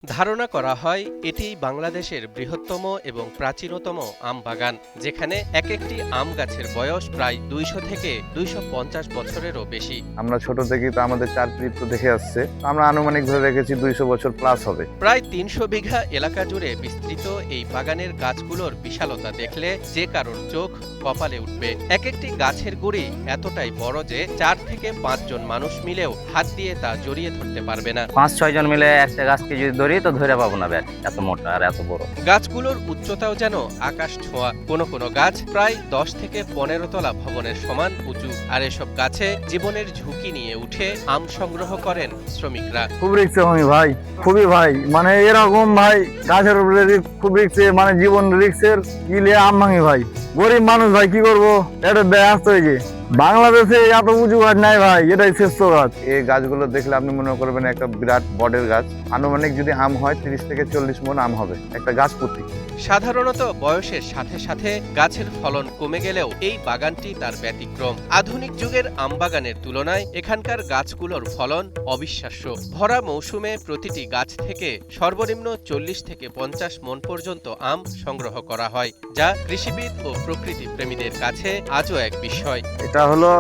ধারণা করা হয় এটি বাংলাদেশের বৃহত্তম এবং প্রাচীনতম আম বাগান, যেখানে এক একটি আম গাছের বয়স প্রায় ২০০ থেকে ২৫০ বছরেরও বেশি। আমরা ছোট থেকেই তো আমাদের চার পিঁড়ি তো দেখে আসছে, আমরা আনুমানিক ধরে রেখেছি ২০০ বছর প্লাস হবে। প্রায় ৩০০ বিঘা এলাকা জুড়ে বিস্তৃত এই বাগানের গাছগুলোর বিশালতা দেখলে যে কারোর চোখ কপালে উঠবে। এক একটি গাছের গুড়ি এতটাই বড় যে ৪ থেকে ৫ জন মানুষ মিলেও হাত দিয়ে তা জড়িয়ে ধরতে পারবে না। ৫-৬ জন মিলে একটা গাছকে যদি ধরি তো ধরে পাবো না ব্যাট, এত মোটা আর এত বড়। গাছগুলোর উচ্চতাও যেন আকাশ ছোঁয়া। কোনো কোনো গাছ প্রায় ১০ থেকে ১৫ তলা ভবনের সমান উঁচু। আর এসব গাছে জীবনের ঝুঁকি নিয়ে উঠে আম সংগ্রহ করেন শ্রমিকরা। খুব রিক্সে আমি ভাই, খুবই ভাই, মানে এরকম ভাই গাছের উপরে খুব রিক্সে, মানে জীবন রিক্সের গিলে আম ভাঙি ভাই। গরিব মানুষ ভাই, কি করবো, এটা ব্যস্ত হয়েছে। বাংলাদেশে এত উঁচু গাছ নাই ভাই, এটাই শ্রেষ্ঠ গাছ। এই গাছগুলো দেখলে আপনি মনে করবেন একটা বিরাট বটের গাছ। আনুমানিক যদি আম হয় ৩০ থেকে ৪০ মণ আম হবে একটা গাছ প্রতি। সাধারণত বয়সের সাথে সাথে গাছের ফলন কমে গেলেও এই বাগানটি তার ব্যতিক্রম। আধুনিক যুগের আম বাগানের তুলনায় এখানকার গাছগুলোর ফলন অবিশ্বাস্য। ভরা মৌসুমে প্রতিটি গাছ থেকে সর্বনিম্ন ৪০ থেকে ৫০ মণ পর্যন্ত আম সংগ্রহ করা হয়, যা কৃষিবিদ ও প্রকৃতি প্রেমীদের কাছে আজও এক বিস্ময়। এটা হলো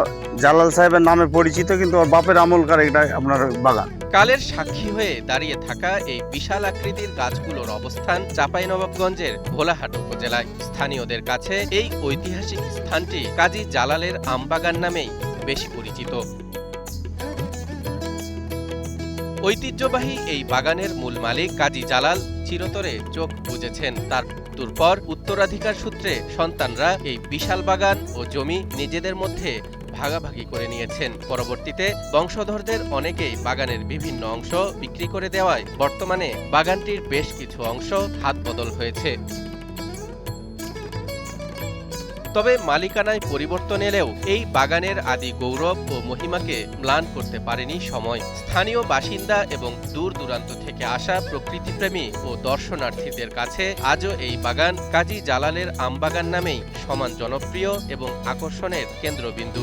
জালাল সাহেবের নামে পরিচিত, কিন্তু ওর বাপের আমলকার এটা আপনার বাগান। কালের সাক্ষী হয়ে দাঁড়িয়ে থাকা এই বিশাল আকৃতির গাছগুলোর অবস্থান চাঁপাইনবাবগঞ্জের ভোলাহাট উপজেলায়। স্থানীয়দের কাছে এই ঐতিহাসিক স্থানটি কাজী জালালের আমবাগান নামেই বেশি পরিচিত। ঐতিহ্যবাহী এই বাগানের মূল মালিক কাজী জালাল চিরতরে চোখ বুজেছেন। তার মৃত্যুর পর উত্তরাধিকার সূত্রে সন্তানরা এই বিশাল বাগান ও জমি নিজেদের মধ্যে ভাগাভাগি করে নিয়েছেন। পরবর্তীতে বংশধরদের অনেকেই বাগানের বিভিন্ন অংশ বিক্রি করে দেওয়ায় বর্তমানে বাগানটির বেশ কিছু অংশ হাতবদল হয়েছে। তবে মালিকানায় পরিবর্তন এলেও এই বাগানের আদি গৌরব ও মহিমাকে ম্লান করতে পারেনি সময়। স্থানীয় বাসিন্দা এবং দূর দূরান্ত থেকে আসা প্রকৃতিপ্রেমী ও দর্শনার্থীদের কাছে আজও এই বাগান কাজী জালালের আমবাগান নামেই সমান জনপ্রিয় এবং আকর্ষণের কেন্দ্রবিন্দু।